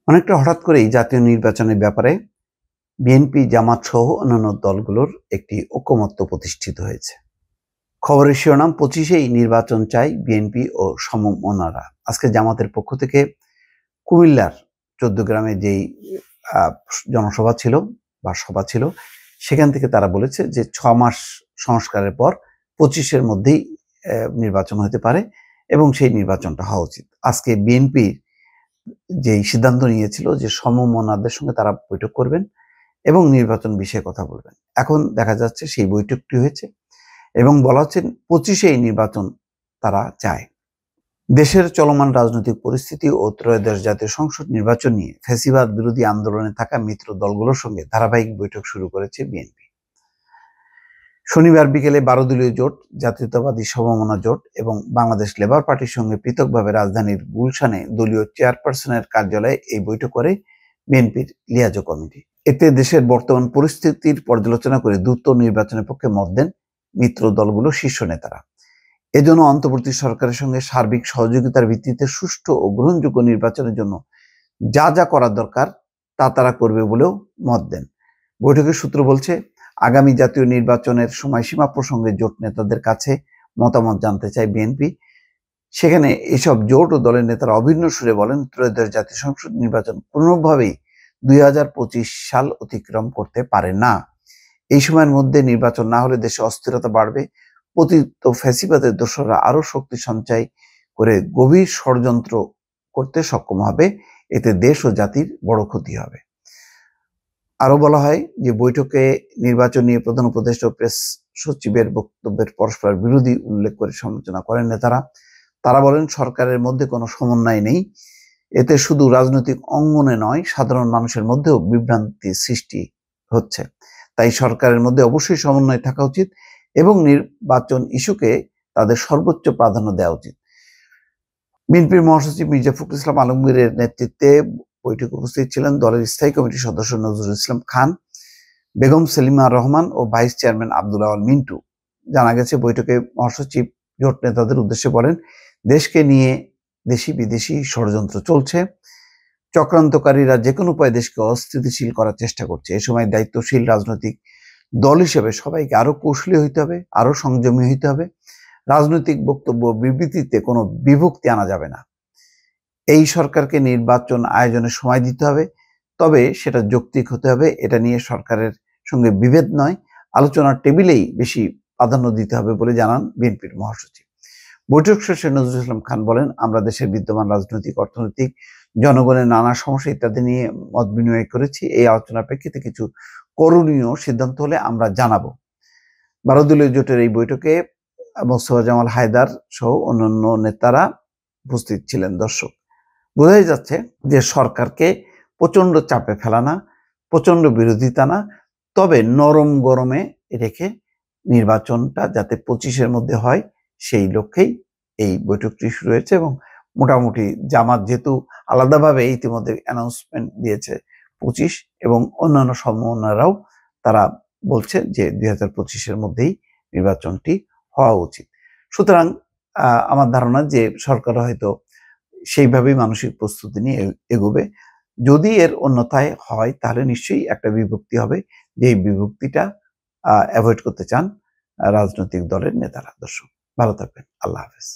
অনেকটা হঠাৎ করেই জাতীয় নির্বাচনের ব্যাপারে বিএনপি, জামাত সহ অন্যান্য দলগুলোর একটি ঐকমত্য প্রতিষ্ঠিত হয়েছে। খবরের শিরোনাম 25-এই নির্বাচন চাই বিএনপি ও সমমনারা। আজকে জামাতের পক্ষ থেকে কুমিল্লার 14 গ্রামে যেই জনসভা ছিল বা সভা ছিল, সেখান থেকে তারা বলেছে যে 6 মাস সংস্কারের পর 25-এর মধ্যেই নির্বাচন হতে পারে এবং সেই নির্বাচনটা হওয়া উচিত। আজকে বিএনপি যেই সিদ্ধান্ত নিয়েছিল যে সমমনাদের সঙ্গে তারা বৈঠক করবেন এবং নির্বাচন বিষয়ে কথা বলবেন। এখন দেখা যাচ্ছে সেই বৈঠকটি হয়েছে এবং বলা হচ্ছে 25-এই নির্বাচন তারা চায়। দেশের চলমান রাজনৈতিক পরিস্থিতি ও ত্রয়োদশ জাতীয় সংসদ নির্বাচন নিয়ে ফ্যাসিবাদ বিরোধী আন্দোলনে থাকা মিত্র দলগুলোর সঙ্গে ধারাবাহিক বৈঠক শুরু করেছে বিএনপি। শনিবার বিকেলে 12 দলীয় জোট, জাতীয়তাবাদী সমমনা জোট এবং বাংলাদেশ লেবার পার্টির সঙ্গে পৃথকভাবে রাজধানীর গুলশানে দলীয় চেয়ারপারসনের কার্যালয়ে এই বৈঠক করে বিএনপির লিয়াজো কমিটি। এতে দেশের বর্তমান পরিস্থিতির পর্যালোচনা করে দ্রুত নির্বাচনের পক্ষে মত দেন মিত্র দলগুলোর শীর্ষ নেতারা। এজন্য অন্তর্বর্তী সরকারের সঙ্গে সার্বিক সহযোগিতার ভিত্তিতে সুষ্ঠু ও গ্রহণযোগ্য নির্বাচনের জন্য যা যা করা দরকার তা তারা করবে বলেও মত দেন। বৈঠকের সূত্র বলছে, আগামী জাতীয় নির্বাচনের সময়সীমা প্রসঙ্গে জোট নেতাদের কাছে মতামত জানতে চায় বিএনপি। সেখানে এসব জোট ও দলের নেতারা অভিন্ন সুরে বলেন, ত্রয়োদশ জাতীয় সংসদ নির্বাচন কোনোভাবেই 2025 সাল অতিক্রম করতে পারে না। এই সময়ের মধ্যে নির্বাচন না হলে দেশে অস্থিরতা বাড়বে, পতিত ফ্যাসিবাদের দোসররা আরো শক্তি সঞ্চয় করে গভীর ষড়যন্ত্র করতে সক্ষম হবে। এতে দেশ ও জাতির বড় ক্ষতি হবে। আরো বলা হয় যে বৈঠকে নির্বাচন নিয়ে প্রধান উপদেষ্টা ও প্রেস সচিবের বক্তব্যের পরস্পর বিরোধী উল্লেখ করে সমালোচনা করেন নেতারা। তারা বলেন, সরকারের মধ্যে কোনো সমন্বয় নেই। এতে শুধু রাজনৈতিক অঙ্গনে নয়, সাধারণ মানুষের মধ্যেও বিভ্রান্তি সৃষ্টি হচ্ছে। তাই সরকারের মধ্যে অবশ্যই সমন্বয় থাকা উচিত এবং নির্বাচন ইস্যুকে তাদের সর্বোচ্চ প্রাধান্য দেওয়া উচিত। বিএনপির মহাসচিব মির্জা ফখরুল ইসলাম আলমগীরের নেতৃত্বে বৈঠকে উপস্থিত ছিলেন দলের স্থায়ী কমিটির সদস্য নজরুল ইসলাম খান, বেগম সেলিমা রহমান ও ভাইস চেয়ারম্যান আব্দুল আওয়াল মিন্টু। জানা গেছে, বৈঠকে মহাসচিব জোট নেতাদের উদ্দেশ্যে বলেন, দেশকে নিয়ে দেশি বিদেশি ষড়যন্ত্র চলছে। চক্রান্তকারীরা যে কোনো উপায়ে দেশকে অস্থিতিশীল করার চেষ্টা করছে। এ সময় দায়িত্বশীল রাজনৈতিক দল হিসেবে সবাইকে আরো কৌশলী হইতে হবে, আরো সংযমী হইতে হবে। রাজনৈতিক বক্তব্য বিবৃতিতে কোনো বিভক্তি আনা যাবে না। এই সরকারকে নির্বাচন আয়োজনে সময় দিতে হবে, তবে সেটা যৌক্তিক হতে হবে। এটা নিয়ে সরকারের সঙ্গে বিভেদ নয়, আলোচনার টেবিলেই বেশি প্রাধান্য দিতে হবে বলে জানান বিএনপির মহাসচিব। বৈঠক শেষে নজরুল ইসলাম খান বলেন, আমরা দেশের বিদ্যমান রাজনৈতিক, অর্থনৈতিক, জনগণের নানা সমস্যা ইত্যাদি নিয়ে মত বিনিময় করেছি। এই আলোচনার প্রেক্ষিতে কিছু করণীয় সিদ্ধান্ত হলে আমরা জানাবো। 12 দলীয় জোটের এই বৈঠকে মোস্তফা জামাল হায়দার সহ অন্যান্য নেতারা উপস্থিত ছিলেন। দর্শক, বোঝাই যাচ্ছে যে সরকারকে প্রচন্ড চাপে ফেলা না, প্রচন্ড বিরোধিতা না, তবে নরম গরমে রেখে নির্বাচনটা যাতে 25-এর মধ্যে হয় সেই লক্ষ্যেই এই বৈঠকটি শুরু হয়েছে। এবং মোটামুটি জামাত যেহেতু আলাদাভাবে ইতিমধ্যে অ্যানাউন্সমেন্ট দিয়েছে 25, এবং অন্যান্য সমমনারাও তারা বলছে যে 2025-এর মধ্যেই নির্বাচনটি হওয়া উচিত। সুতরাং আমার ধারণা যে সরকার হয়তো সেইভাবেই মানসিক প্রস্তুতি নিয়ে এগোবে। যদি এর অন্যথায় হয় তাহলে নিশ্চয়ই একটা বিভক্তি হবে, যে এই বিভক্তিটা অ্যাভয়েড করতে চান রাজনৈতিক দলের নেতারা। দর্শক, ভালো থাকবেন। আল্লাহ হাফেজ।